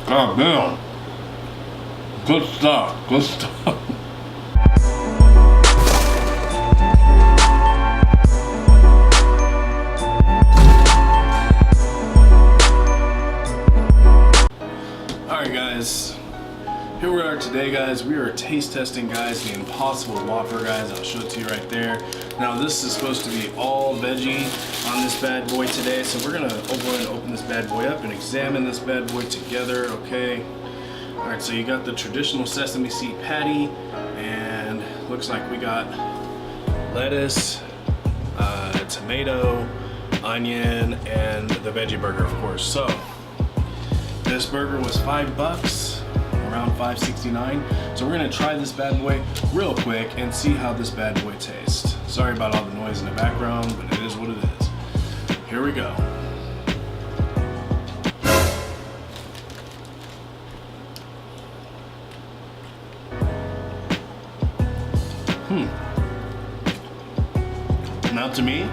God damn. Good stuff. Good stuff. Alright guys, here we are today guys. We are taste testing guys the Impossible Whopper guys. I'll show it to you right there. Now this is supposed to be all veggie on this bad boy today, so we're gonna go ahead and open this bad boy up and examine this bad boy together, okay? Alright, so you got the traditional sesame seed patty, and looks like we got lettuce, tomato, onion, and the veggie burger, of course. So this burger was $5, around $5.69. So we're gonna try this bad boy real quick and see how this bad boy tastes. Sorry about all the noise in the background, but it is what it is. Here we go. Now to me,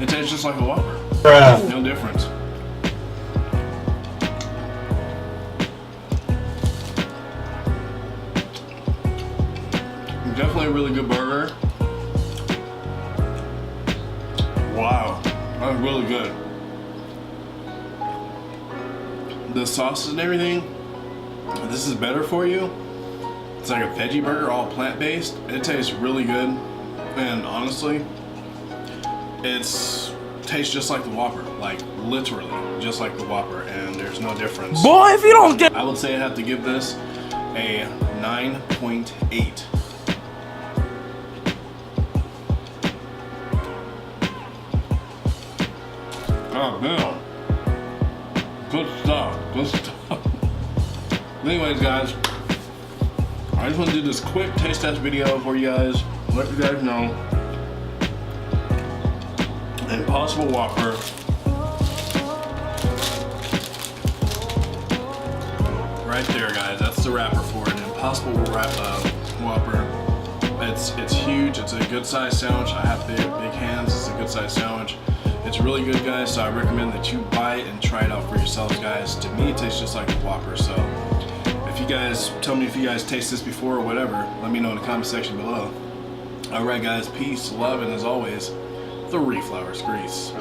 it tastes just like a Whopper. No difference. Definitely a really good burger. Wow, that's really good. The sauces and everything, this is better for you. It's like a veggie burger, all plant-based. It tastes really good, and honestly, tastes just like the Whopper, like literally just like the Whopper, and there's no difference. Boy, if you don't get, I would say I have to give this a 9.8. Oh damn. Good stuff. Good stuff. Anyways guys, I just want to do this quick taste test video for you guys. Let you guys know. Impossible Whopper. Right there guys, that's the wrapper for it. An Impossible Whopper. It's huge, it's a good sized sandwich. I have big hands, it's a good sized sandwich. It's really good guys, so I recommend that you buy it and try it out for yourselves guys. To me it tastes just like a Whopper, so if you guys, tell me if you guys taste this before or whatever, let me know in the comment section below. Alright guys, peace, love, and as always, 3 flowers grease.